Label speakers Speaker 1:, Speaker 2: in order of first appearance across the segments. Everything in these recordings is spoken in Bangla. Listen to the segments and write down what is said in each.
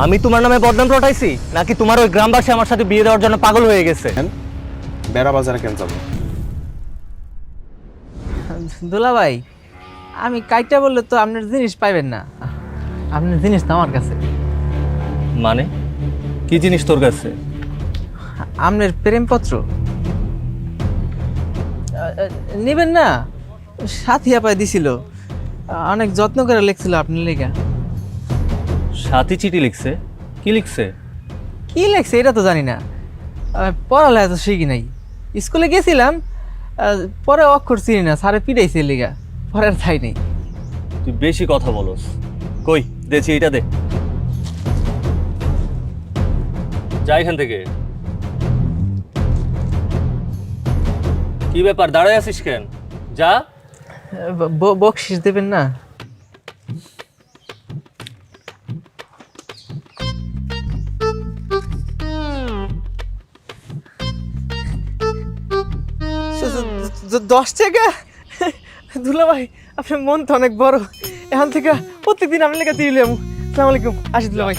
Speaker 1: আমি তোমার নামে বদনাম রটাইছি নাকি তোমার ওই গ্রামবাসী আমার সাথে বিয়ে দেওয়ার জন্য পাগল হয়ে গেছে?
Speaker 2: বেড়া বাজারে কেন যাবো?
Speaker 3: দুলা ভাই, আমি কাইটা বললে তো আপনার জিনিস পাইবেন না। আপনার জিনিস তো আমার কাছে।
Speaker 1: মানে কি জিনিস তোর কাছে?
Speaker 3: আপনার প্রেমপত্র নেবেন না? সাথী আপায় দিছিল, অনেক যত্ন করে লিখছিল আপনার লেখা।
Speaker 1: সাথী চিঠি লিখছে? কি লিখছে?
Speaker 3: কি লেখছে এটা তো জানি না, পড়ালেখা তো শিখি নাই। স্কুলে গেছিলাম, পরে অক্ষর চিনি না, স্যারে পিটাইছে লেখা, পরে আর চাই নেই।
Speaker 1: তুই বেশি কথা বলস। কই দেখি এটা দে। যা এখান থেকে। কি ব্যাপার, দাঁড়ায় আছিস কেন? যা।
Speaker 3: বকশিস দেবেন না? দশ টাকা? দুলা ভাই, আপনার মন তো অনেক বড়। এখান থেকে প্রত্যেকদিন আমি লেখা দিয়ে এলাম। আসসালামু আলাইকুম। আসি দুলা ভাই।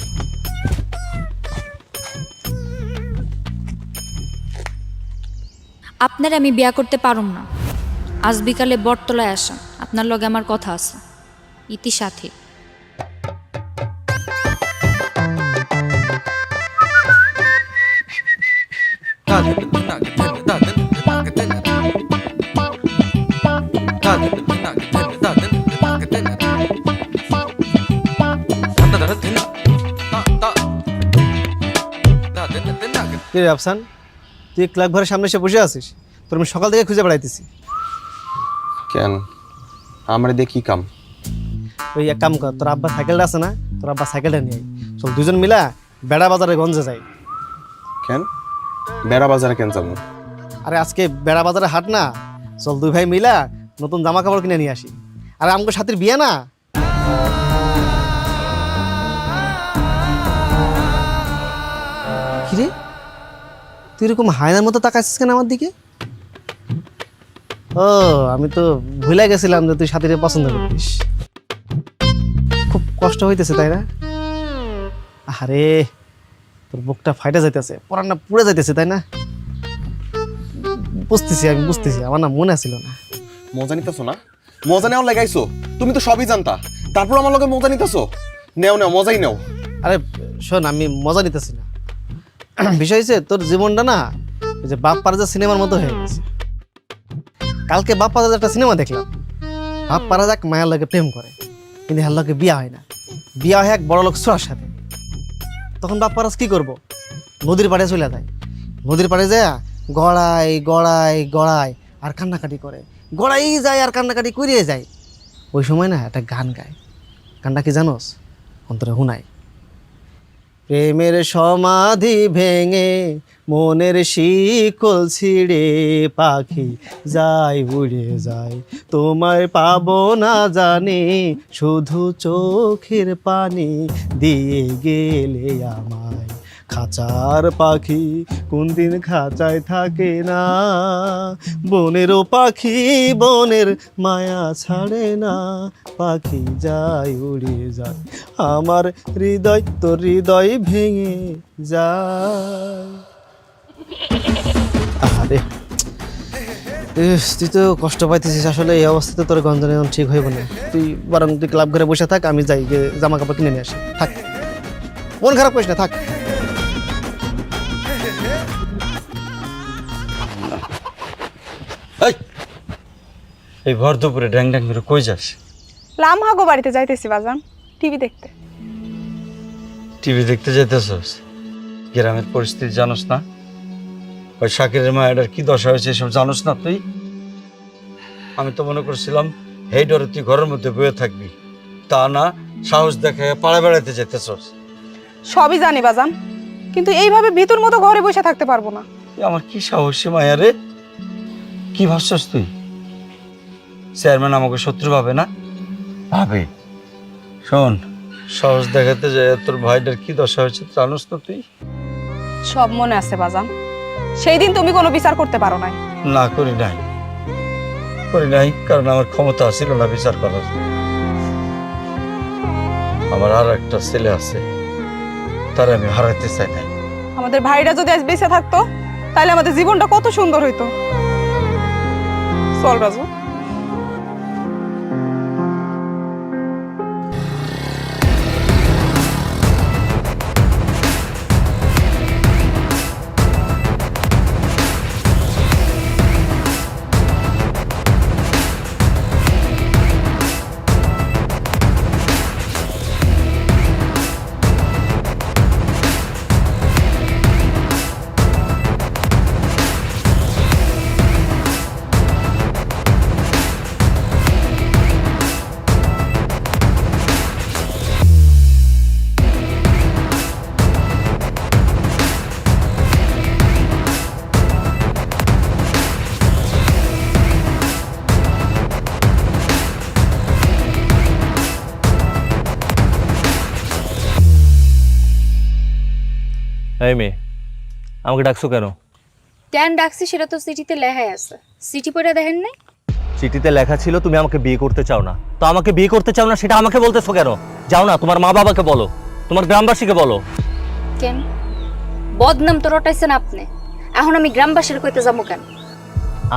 Speaker 4: আপনার আমি বিয়া করতে পারুম না। আজ বিকালে বটতলায় আসা, আপনার লগে আমার কথা আছে। ইতি সাথী।
Speaker 5: কি রে আফসান, তুই ক্লাব ঘরের সামনে এসে বসে আছিস? তোর আমি সকাল থেকে খুঁজে বেড়াইতেছি।
Speaker 2: কেন আমার দিয়ে কি কাম?
Speaker 5: ওই এক কাম কর, তোর আব্বা সাইকেলটা আছে না, তোর আব্বা সাইকেলটা নিয়ে আয়। চল দুজন মিলা বেড়া বাজারে গঞ্জে যাই।
Speaker 2: কেন বেড়া বাজারে কেন যাবো?
Speaker 5: আরে আজকে বেড়া বাজারে হাট না, চল দুই ভাই মিলা নতুন জামা কাপড় কিনে নিয়ে আসি। আরে আমগো সাথীর বিয়ে না। কিরে তুই এরকম হায়নার মতো তাকাইছিস কেন আমার দিকে? ও আমি তো ভুলে গেছিলাম যে তুই সাথীরে পছন্দ করতিস। খুব কষ্ট হইতেছে তাই না? আরে তোর বুকটা ফাইটা যাইতেছে, পরানটা পুড়ে যাইতেছে তাই না? বুঝতেছি, আমি বুঝতেছি, আমার না মনে ছিল না।
Speaker 2: মজা নিতেছো না? মজা নেওয়া লাগাইছো? তুমি তো সবই জানতা, তারপর আমার লগে মজা নিতেছো? নেও নেও, মজাই নেও।
Speaker 5: আরে শোন, আমি মজা নিতেছি না। বিষয় হচ্ছে তোর জীবনটা না ওই যে বাপ পারাজা সিনেমার মতো হয়ে গেছে। কালকে বাপ পারাজা একটা সিনেমা দেখলাম। বাপ পারাজা এক মায়ের লগে প্রেম করে, কিন্তু হ্যার লগে বিয়া হয় না। বিয়া হয় এক বড় লোক ছোঁয়ার সাথে। তখন বাপ পারাজ কি করবো? নদীর পাড়ে চলে যায়। নদীর পাড়ে যায় গড়াই গড়াই গড়াই আর কান্নাকাটি করে। গড়াই যায় আর কান্নাকাটি করিয়ে যায়। ওই সময় না একটা গান গায়। গানটা কি জানোস? অন্তরে হুনাই, প্রেমের সমাধি ভেঙে মনের শিকল ছিঁড়ে পাখি যায় উড়ে যায়, তোমায় পাবো না জানি শুধু চোখের পানি দিয়ে গেলে আমায়। খাঁচার পাখি কোন দিন খাঁচায় থাকে না, বনেরও পাখি বনের মায়া ছাড়ে না, পাখি যায় উড়ে যায়, আমার হৃদয় তোর হৃদয় ভেঙে যায়। আরে তুই তো কষ্ট পাইতেছিস, আসলে এই অবস্থাতে তোর গঞ্জনে ঠিক হইব না। তুই বরং তুই ক্লাব ঘরে বসে থাক, আমি যাই গিয়ে জামা কাপড় কিনে নিয়ে আসি। থাক, মন খারাপ করিস না, থাক।
Speaker 6: এই ভর দুপুরে ড্যাং ড্যাং করে কই যাস?
Speaker 7: লামহাগো বাড়িতে যাইতেছি বাজান, টিভি দেখতে।
Speaker 6: টিভি দেখতে যাইতেছস? গ্রামের পরিস্থিতি জানোস না? ওই শাকিরের মায়ের কি দশা হয়েছে এসব জানোস না তুই? আমি তো মনে করছিলাম এই ডরে তুই ঘরের মধ্যে বয়ে থাকবি, তা না সাহস দেখায় পাড়া বেড়াইতে যাইতেছস।
Speaker 7: সবই জানি বাজান, কিন্তু এইভাবে ভিতর মতো ঘরে বসে থাকতে পারবো না।
Speaker 6: আমার কি সাহসী মায়া রে! কি ভাবছস তুই? চেয়ারম্যান আমাকে শত্রু ভাবে না? ভাবে। শোন, সাহস দেখাতে যায় তোর ভাইটার কি দশা হয়েছে জানোস না তুই?
Speaker 7: সব মনে আছে বাজান, সেই দিন তুমি কোনো বিচার করতে পারো নাই।
Speaker 6: না, করি নাই, কারণ আমার ক্ষমতা ছিল না বিচার করার। আমার আর একটা ছেলে আছে, তারা আমি হারাইতে চাই না।
Speaker 7: আমাদের ভাইরা যদি আজ বেঁচে থাকতো তাহলে আমাদের জীবনটা কত সুন্দর হইতো। চল রাজু।
Speaker 1: এই মেয়ে, আমাকে ডাকছো কেন?
Speaker 4: কেন ডাকছি সেটা তো চিঠিতে লেখাই আছে। চিঠি পড়ে দেখেন নাই?
Speaker 1: চিঠিতে লেখা ছিল তুমি আমাকে বিয়ে করতে চাও না। তো আমাকে বিয়ে করতে চাও না সেটা আমাকে বলতেছো কেন? যাও না, তোমার মা বাবাকে বলো, তোমার গ্রামবাসীকে বলো।
Speaker 4: কেন বদনাম তো রটাইছেন আপনি, এখন আমি গ্রামবাসীর কইতে যাবো কেন?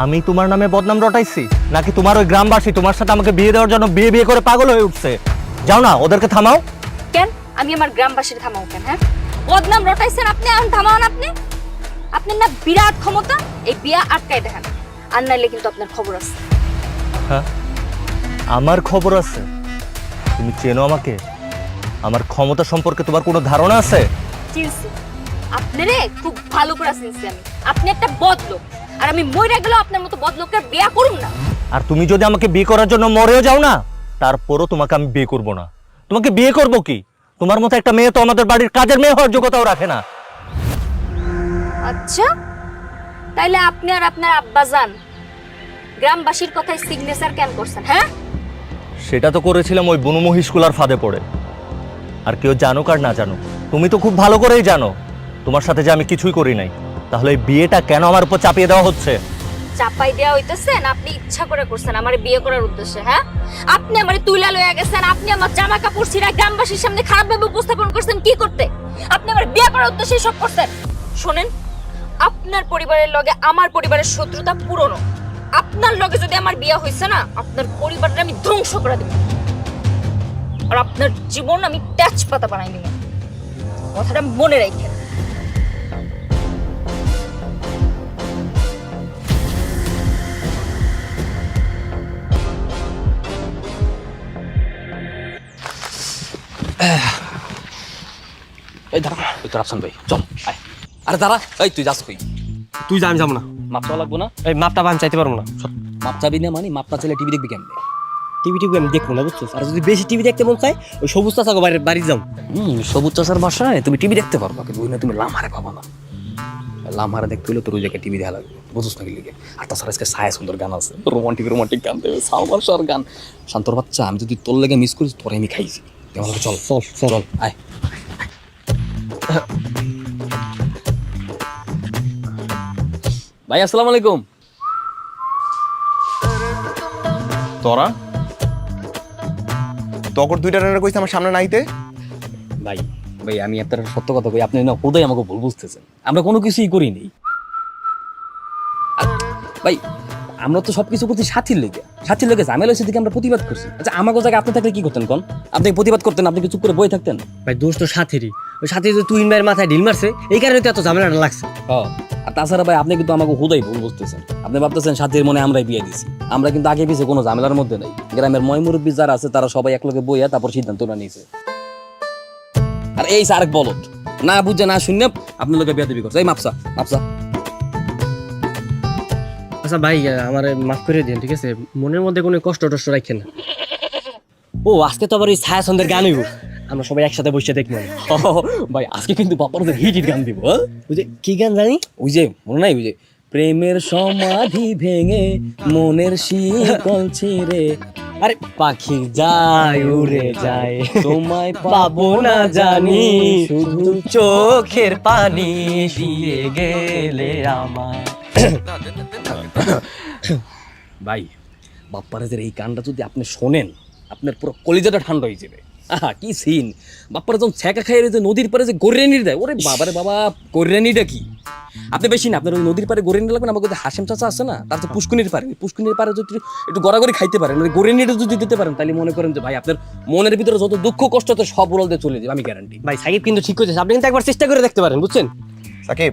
Speaker 1: আমি তোমার নামে বদনাম রটাইছি নাকি তোমার ওই গ্রামবাসী তোমার সাথে আমাকে বিয়ে দেওয়ার জন্য বিয়ে বিয়ে করে পাগল হয়ে উঠছে? যাও না, ওদেরকে থামাও।
Speaker 4: কেন আমি আমার গ্রামবাসীর থামাও কেন? হ্যাঁ, বদনাম রটাইছেন আপনি, এখন থামাও আপনি। আপনার না বিরাট ক্ষমতা, এই বিয়া আটকাই দেখেন, আর নাইলে কিন্তু আপনার খবর আছে।
Speaker 1: হ্যাঁ, আমার খবর আছে? তুমি চেনো আমাকে? আমার ক্ষমতা সম্পর্কে তোমার কোনো ধারণা আছে?
Speaker 4: চিনছি আপনারে, খুব ভালো করে চিনছি আমি। আপনি একটা বদলোক, আর আমি মইরা গেলেও আপনার মতো বদলোকের বিয়া করুম না।
Speaker 1: আর তুমি যদি আমাকে বিয়ে করার জন্য মরেও যাও না, তারপরও তোমাকে আমি বিয়ে করব না। তোমাকে বিয়ে করব কি? তোমার মতো একটা মেয়ে তো আমাদের বাড়ির কাজের মেয়ে হওয়ার যোগ্যতাও রাখে না।
Speaker 4: আচ্ছা, তাইলে আপনি আর আপনার আব্বাজান গ্রামবাসীর কথায় সিগনেচার কেন করছেন? হ্যাঁ,
Speaker 1: সেটা তো করেছিলাম ওই বুনু মহিষকুলার ফাঁদে পড়ে। আর কেউ জানুক আর না জানুক, তুমি তো খুব ভালো করেই জানো তোমার সাথে যে আমি কিছুই করি নাই। তাহলে এই বিয়েটা কেন আমার উপর চাপিয়ে দেওয়া হচ্ছে?
Speaker 4: চাপাই দেওয়া হইতেছে না, আপনি ইচ্ছা করে করছেন আমারে বিয়ে করার উদ্দেশ্যে। হ্যাঁ, আপনি আমারে তুইলা লইয়া গেছেন, আপনি আমার জামা কাপড় ছিঁড়া গ্রামবাসীর সামনে খারাপ ভাবে উপস্থাপন করছেন। কি করতে? আপনি আমার বিয়ে করার উদ্দেশ্যে সব করছেন। শোনেন, আপনার পরিবারের লগে আমার পরিবারের শত্রুতা পুরনো। আপনার লগে যদি আমার বিয়ে হইছে না, আপনার পরিবারটা আমি ধ্বংস করে দেব, আর আপনার জীবন আমি তেজপাতা বানাই নিব। কথাটা মনে রাখেন।
Speaker 8: এই দাঁড়া, ওই তোর আফসান ভাই, চল আয়। আরে দাঁড়া, এই তুই যাস কই?
Speaker 9: তুই যা, আমি যাবো না।
Speaker 8: মাপ চাওয়া লাগবো না?
Speaker 9: এই মাপটা আমি চাইতে পারবো না।
Speaker 8: মাপ চাবি না মানে মাপ না চাইলে টিভি দেখবি কেমনে?
Speaker 9: টিভি আমি দেখবো না, বুঝছো? আর যদি বেশি টিভি দেখতে মন চাই, ওই সবুজ চাষা বাড়ি যাও।
Speaker 8: সবুজ চাষার বাসায় তুমি টিভি দেখতে পারবা, কিন্তু ওই না তুমি লামহারে পাবা না। লামহারে দেখতে হলে তোর ওই জায়গায় টিভি দেখা লাগবে, বুঝছ না কি লিগে? আর তাছাড়া আজকে ছায়া সুন্দর গান আছে, রোমান্টিক গান দেবে, সালমান শাহর গান। শান্তর বাচ্চা, আমি যদি তোর লেগে মিস করি তোরে আমি খাইছি। চল চল চল আয়। ভাই আসসালামু আলাইকুম।
Speaker 2: তোরা তখন দুইটা রান্না কইছে আমার সামনে নাইতে।
Speaker 8: ভাই ভাই আমি আপনার সত্য কথা কই, আপনি না হুদাই আমাকে ভুল বুঝতেছেন। আমরা কোনো কিছুই করিনি ভাই, আমরা তো সবকিছু করছি সাথীর লেগে ঝামেলা হয়েছে দিকে আমরা প্রতিবাদ করছি। আচ্ছা আমাকে জায়গায় আপনি থাকলে কি করতেন কোন? আপনি প্রতিবাদ করতেন, আপনি কি চুপ করে বই থাকতেন?
Speaker 9: ভাই দোষ তো সাথেরই, ওই সাথে যে তুই ভাইয়ের মাথায় ঢিল মারছে, এই কারণে তো এত ঝামেলাটা লাগছে।
Speaker 8: আর তাছাড়া ভাই আপনি কিন্তু আমাকে হুদাই ভুল বুঝতেছেন। আপনি ভাবতেছেন সাথীর মনে আমরাই বিয়ে দিছি। আমরা কিন্তু আগে পিছিয়ে কোনো ঝামেলার মধ্যে নাই। গ্রামের ময়মুরব্বী যারা আছে তারা সবাই একলগে বইয়া তারপর সিদ্ধান্তটা নিয়েছে। আর এই সারেক বলত না বুঝে না শুনে আপনার লোকে বিয়ে দিবি করছে। এই মাপসা
Speaker 9: আচ্ছা ভাই, আমার মাফ করে দিন, ঠিক আছে? মনের মধ্যে কোনো কষ্ট টষ্ট রাখেন না। ও আজকে তো আবার ওই ছায়া সন্ধ্যের গান হইব, আমরা সবাই একসাথে বসে দেখবো।
Speaker 8: ভাই আজকে কিন্তু বাবার হিট গান দিব।
Speaker 9: ওই যে কি গান জানি,
Speaker 8: ওই যে মনে নাই, ওই যে প্রেমের সমাধি ভেঙে মনের শিকল ছিঁড়ে,
Speaker 9: আরে পাখি যায় উড়ে যায়,
Speaker 8: তোমায়
Speaker 9: পাবো না জানি, শুধু চোখের পানি দিয়ে গেলে আমার।
Speaker 8: ভাই বাপ্পারাজের এই গানটা যদি আপনি শোনেন, আপনার পুরো কলিজাটা ঠান্ডা হয়ে যাবে। আহা কি সিন, বাপ্পারা যখন ছ্যাঁকা খাইয়ে যে নদীর পারে যে গড়িয়ানি দেয়, ওরে বাবারে বাবা, গড়িয়ানিটা কি? আপনি বেশি না, আপনার ওই নদীর পারে গড়িয়ানি লাগবেন। আমাকে যে হাসেম চাচা আছে না, তার তো পুষ্কুনির পারে, ওই পুষ্কুনির পারে যদি একটু গড়াগড়ি খাইতে পারেন, ওই গড়িয়ানিটা যদি দিতে পারেন, তাহলে মনে করেন যে ভাই আপনার মনের ভিতরে যত দুঃখ কষ্ট তো সব উড়ালতে চলে যাবে, আমি গ্যারান্টি।
Speaker 9: ভাই সাকিব কিন্তু ঠিক করেছে, আপনি কিন্তু একবার চেষ্টা করে দেখতে পারেন, বুঝছেন?
Speaker 2: সাকিব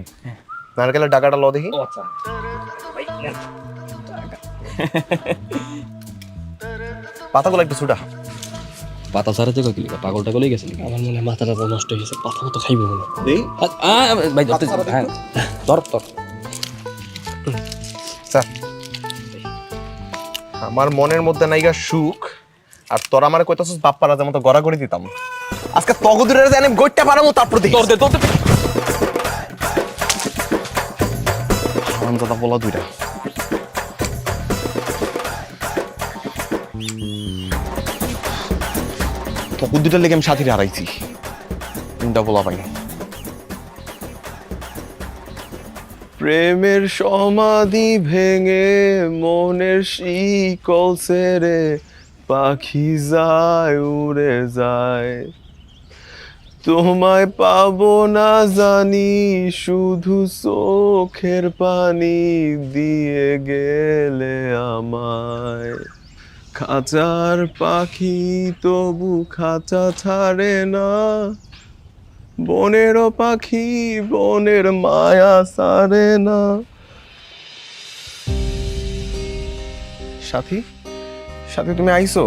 Speaker 2: নারকেলের ডাকাটা ল দেখি।
Speaker 8: আচ্ছা
Speaker 2: পাতাগুলো একটু ছুটা।
Speaker 8: পাতা ছাড়া থেকে কি পাগল টাগলই গেছে নাকি?
Speaker 9: আমার মনে হয় মাথাটা নষ্ট হয়ে গেছে, পাতা মতো খাইবে মনে হয়।
Speaker 2: দেই
Speaker 8: ভাই ধরতে, হ্যাঁ ধর ধর।
Speaker 2: স্যার, আমার মনের মধ্যে নাইগা সুখ, আর তোর আমার কইতাছস বাপ্পা রাজার মতো গড়াগড়ি দিতাম। আজকে তগদুরের জানি গইটটা পারামু, তারপর দেখি
Speaker 8: ধর দে ধর দে।
Speaker 2: হারামজাদা বলা দুইটা। তগদ দুইটার লেগে আমি সাথীরে হারাইছি, তিনটা বলা পাই। প্রেমের সমাধি ভেঙে মনের শিকল ছেড়ে পাখি যায় উড়ে যায়, তোমায় পাবো না জানি, শুধু চোখের পানি দিয়ে গেলে আমায়। খাঁচার পাখি তবু খাঁচা ছাড়ে না, বনেরও পাখি বনের মায়া সারে না। সাথী, সাথী তুমি আইছো?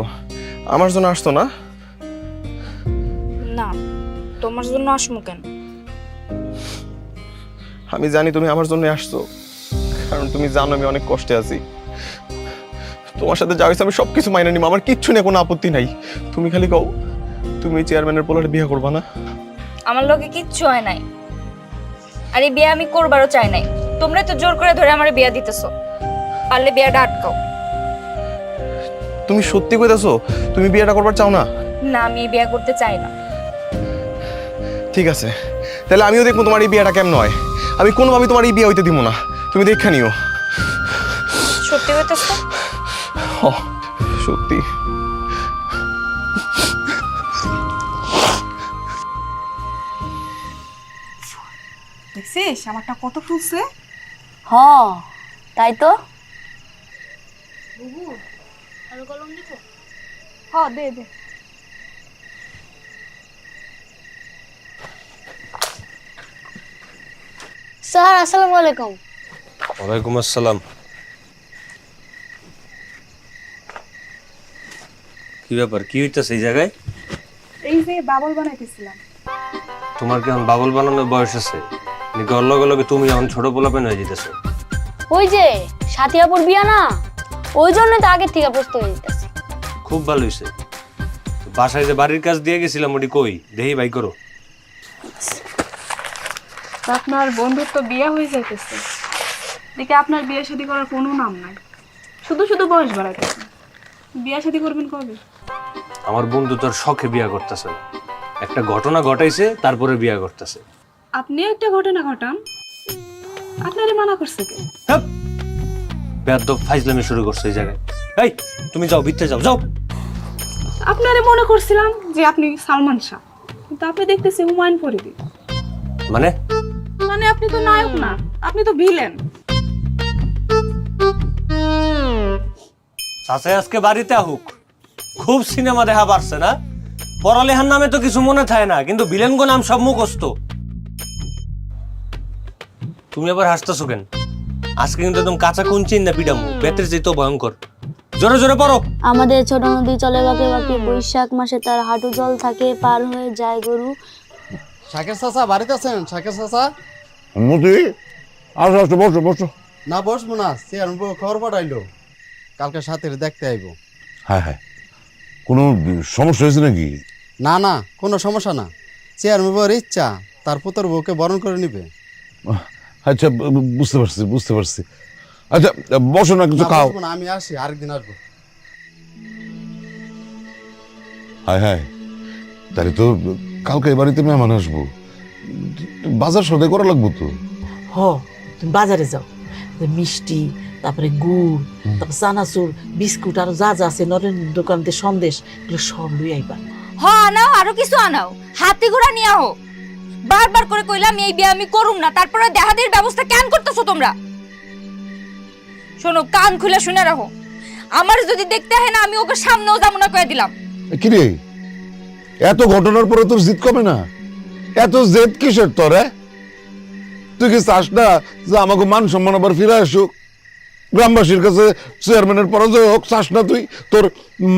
Speaker 2: আমার জন্য আসতো না?
Speaker 4: না, তোমার জন্য আসমু কেন?
Speaker 2: আমি জানি তুমি আমার জন্য আসছো, কারণ তুমি জানো আমি অনেক কষ্টে আছি। তোমার সাথে যা হয়েছে আমি সবকিছু মাইনে নিব, আমার কিচ্ছু নিয়ে কোনো আপত্তি নাই। তুমি খালি কও, তুমি চেয়ারম্যানের পোলারে বিয়ে করবা না?
Speaker 4: আমার লোকে কিচ্ছু হয় নাই, আর এই বিয়ে আমি করবারও চাই নাই। তোমরা তো জোর করে ধরে আমার বিয়ে দিতেছো, পারলে বিয়েটা আটকাও।
Speaker 2: তুমি সত্যি কইতাছো তুমি বিয়েটা করবার চাও না?
Speaker 4: না, আমি এই বিয়ে করতে চাই না।
Speaker 2: ঠিক আছে, তাহলে আমিও দেখবো তোমার এই বিয়েটা কেমন হয়। আমি কোনোভাবেই তোমার এই বিয়ে হইতে দিব না, তুমি দেখা নিও।
Speaker 4: সত্যি হইতেছো?
Speaker 2: সত্যি।
Speaker 7: দেখছিস আমারটা কত ফুলছে?
Speaker 4: হ, তাই তো।
Speaker 7: হ দে দে।
Speaker 4: স্যার আসসালামু আলাইকুম।
Speaker 10: ওয়ালাইকুম আসসালাম। কি ব্যাপার, কি হইতেছে এই জায়গায়?
Speaker 7: এই যে বাবল বানাইতেছিলাম।
Speaker 10: তোমার কি এখন বাবুল বানানোর বয়স আছে নাকি? ওর লগে লগে তুমি এখন ছোট পোলাপেন হয়ে যেতেছো?
Speaker 4: ওই যে সাথিয়াপুর বিয়া না, ওই জন্য তো আগের থেকে প্রস্তুত হয়ে যেতেছি।
Speaker 10: খুব ভালো হয়েছে। বাসায় যে বাড়ির কাজ দিয়ে গেছিলাম ওটি কই দেহি ভাই করো।
Speaker 7: আপনার বন্ধুর তো বিয়ে হয়ে যাইতেছে, দেখে আপনার বিয়ে শাদী করার কোনো নাম নাই, শুধু শুধু বয়স বাড়াইতেছে। বিয়ে শাদী করবেন কবে?
Speaker 10: আমার বন্ধু তোর শখে বিয়া করতেছে না, একটা ঘটনা ঘটাইছে তারপরে বিয়া করতেছে।
Speaker 7: আপনিও একটা ঘটনা ঘটান, আপনারে মানা করছে কে?
Speaker 10: বেয়াদব ফাইজলামি শুরু করছে এই জায়গায়। এই তুমি যাও, ভিতরে যাও, যাও।
Speaker 7: আপনারে মনে করছিলাম যে আপনি সালমান শাহ, কিন্তু আপনি দেখতেছি হুমায়ুন ফরিদি।
Speaker 10: মানে
Speaker 7: মানে আপনি তো নায়ক না, আপনি তো ভিলেন।
Speaker 10: চাচাই আজকে বাড়িতে আহুক, খুব সিনেমা দেখা পারছে না। পড়ালেখার নামে তো কিছু মনে থাকে না, কিন্তু ভিলেনগো নাম সব মুখস্থ। তুমি আবার হাসতেছো কেন? আজকে কিন্তু একদম কাঁচা কুঞ্চিন না পিডামু, বেতের চেয়ে তো ভয়ঙ্কর। জোরে জোরে পড়ো।
Speaker 11: আমাদের ছোট নদী চলে বাঁকে বাঁকে, বৈশাখ মাসে তার হাঁটু জল থাকে, পার হয়ে যায় গরু।
Speaker 5: শাকের চাচা বাড়িতে আছেন? শাকের চাচা
Speaker 12: মতি, আসো আসো, বসো বসো।
Speaker 5: না বসবো না, চেয়ারম্যান খবর পাঠাইলো কালকে সাথে দেখতে আইবো।
Speaker 12: হ্যাঁ হ্যাঁ, কোনো সমস্যা হয়েছে নাকি?
Speaker 5: না না, কোনো সমস্যা না। চেয়ারম্যান বউর ইচ্ছা তার পুত্র বউকে বরণ করে নিবে।
Speaker 12: আচ্ছা, বুঝতে পারছি বুঝতে পারছি। আচ্ছা বসো না, কিছু
Speaker 5: না,
Speaker 12: খাও।
Speaker 5: বসবো না, আমি আসি, আরেকদিন আসবো।
Speaker 12: হ্যাঁ হ্যাঁ, তাহলে তো কালকে এই বাড়িতে মেহমান আসবো, বাজার সদাই করা লাগবো তো।
Speaker 13: হ, তুমি বাজারে যাও, মিষ্টি, তারপরে গুড়, তারপর চানাচুর, বিস্কুট, আর যা যা আছে নরেন দোকানতে সন্দেশ, এগুলো সব লই আইবা।
Speaker 4: হ আনাও, আরো কিছু আনাও, হাতি ঘোড়া নিয়ে আহো। বারবার করে কইলাম এই বিয়ে আমি করুম না, তারপরে দেহাদের ব্যবস্থা কেন করতেছো তোমরা? শোনো, কান খুলে শুনে রাখো, আমার যদি দেখতে হয় না আমি ওকে সামনেও যাবো না কয়ে দিলাম।
Speaker 12: কিরে এত ঘটনার পরে তোর জিদ কমে না? এত জেদ কিসের তোর? তুই কি চাস না যে আমাকে মান সম্মান আবার ফিরে আসুক, গ্রামবাসীর কাছে চেয়ারম্যানের পরাজয় হোক? চাস না তুই তোর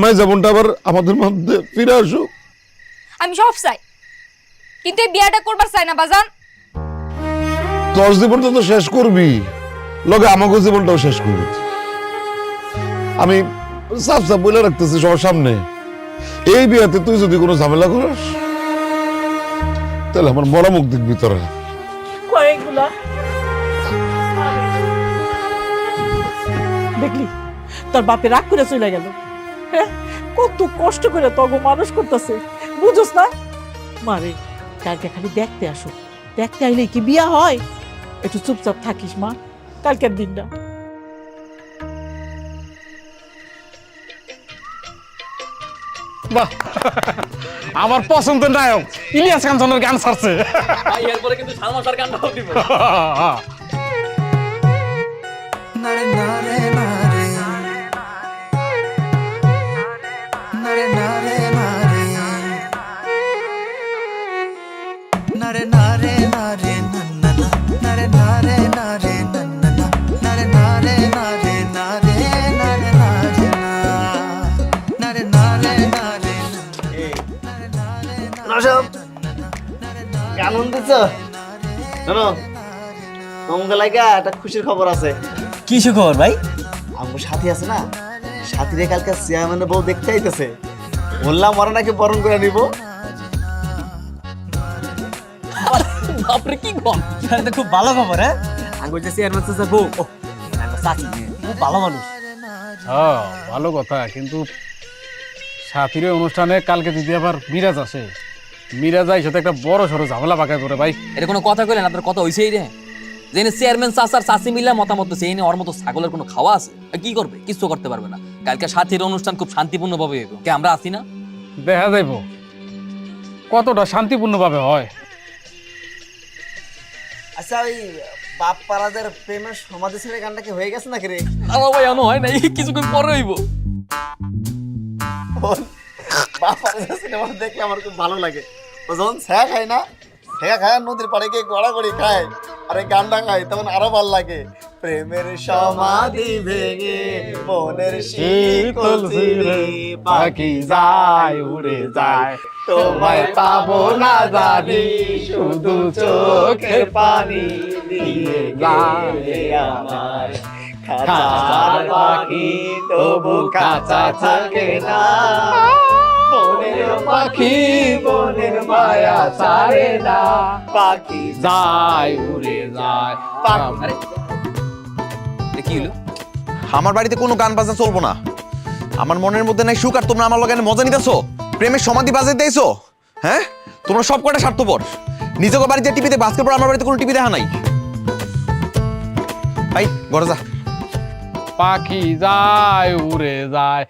Speaker 12: মেয়ে জীবনটা আবার আমাদের মধ্যে ফিরে আসুক?
Speaker 4: আমি সব চাই, কিন্তু এই বিয়েটা করবার চাই না বাজান।
Speaker 12: তোর জীবনটা তো শেষ করবি, লগে আমাকে জীবনটাও শেষ করবি। আমি সাফ সাফ বলে রাখতেছি সবার সামনে, এই বিয়াতে তুই যদি কোনো ঝামেলা করিস তাহলে আমার মরা মুখ দেখবি তোরা।
Speaker 13: কয়েকগুলা দেখলি তোর বাপে রাগ করে চলে গেল। হ্যাঁ, কত কষ্ট করে তগো মানুষ করতেছে, বুঝোস না? মারে কালকে খালি দেখতে আসো, দেখতে আইলে কি বিয়া হয়? একটু চুপচাপ থাকিস মা, কালকের দিনটা।
Speaker 5: বাহ, আমার পছন্দের নায়ক ইলিয়াস কাঞ্চনের গান ছাড়ছে।
Speaker 8: এরপরে কিন্তু সালমান শাহর গানটাও দিব।
Speaker 5: কেমন দিচ্ছ? শোনো, তোমাকে লাগা একটা খুশির খবর আছে।
Speaker 9: কি খবর ভাই?
Speaker 5: আমার সাথী আছে না, সাথীরে কালকে চেয়ারম্যানের বউ দেখতে আইতেছে, বললাম ওরা নাকি বরণ করে নিব।
Speaker 9: বাপরে কি গম, এটা খুব ভালো খবর। হ্যাঁ, আঙ্গুল যে চেয়ারম্যান চাচা বউ, ও আমার চাচি খুব ভালো মানুষ।
Speaker 14: হ্যাঁ ভালো কথা, কিন্তু সাথীর অনুষ্ঠানে কালকে যদি আবার মিরাজ আসে, মিরাজ আইসে তো একটা বড় সড়ো ঝামেলা পাকায় পড়ে ভাই।
Speaker 8: এটা কোনো কথা কইলেন? আপনার কথা হইছেই রে, যে চেয়ারম্যান চাচার চাচি মিলা মতামত সেই নিয়ে ওর মতো ছাগলের কোনো খাওয়া আছে? কি করবে? কিছু করতে পারবে না। কালকে সাথীর অনুষ্ঠান খুব শান্তিপূর্ণ ভাবে হইব। কে আমরা আছি না?
Speaker 14: দেখা যাইব কতটা শান্তিপূর্ণ ভাবে হয়।
Speaker 5: আচ্ছা, ওই বাপ পারাদের প্রেমের সমাধি ছেড়ে গানটা কি হয়ে গেছে নাকি রে?
Speaker 8: আমার ভাই এমন হয় না, কিছুক্ষণ পরে হইব।
Speaker 5: বাপ পারাদের সিনেমা দেখলে আমার খুব ভালো লাগে। ও যখন ছ্যা খায় না, ছ্যা খায় নদীর পাড়ে গিয়ে গড়াগড়ি খায় আর এই গানটা খায়, তখন আরো ভালো লাগে। প্রেমের সমাধি ভেঙে মনের শীতল ছিঁড়ে পাখি যায় উড়ে যায়, তোমায় পাবো না জানি, শুধু চোখের পানি দিয়ে গেলে আমার খাঁচার পাখি তবু খাঁচা থাকে না। বনের পাখি বনের মায়া ছাড়ে না, পাখি যায় উড়ে যায়।
Speaker 8: কি হলো?
Speaker 2: আমার বাড়িতে কোনো গান বাজনা চলবো না। আমার মনের মধ্যে নাই সুখ, আর তোমরা আমার লগে মজা নিতেছো, প্রেমের সমাধি বাজাই দিয়েছো। হ্যাঁ, তোমরা সব কটা স্বার্থপর। নিজেকে বাড়িতে টিভিতে বাজকে পর আমার বাড়িতে কোনো টিভি দেখা নাই। ভাই ঘরে যা।
Speaker 14: পাখি যায় উড়ে যায়।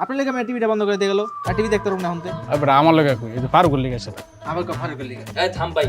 Speaker 3: আপনার লেগে আমি টিভিটা বন্ধ করে দিয়ে গেল, আর টিভি দেখতে পারবো না হতে।
Speaker 14: আমার লোক এই যে পার করলে গেছে।
Speaker 3: আমার ফারুকের লিগে
Speaker 8: এই থাম ভাই,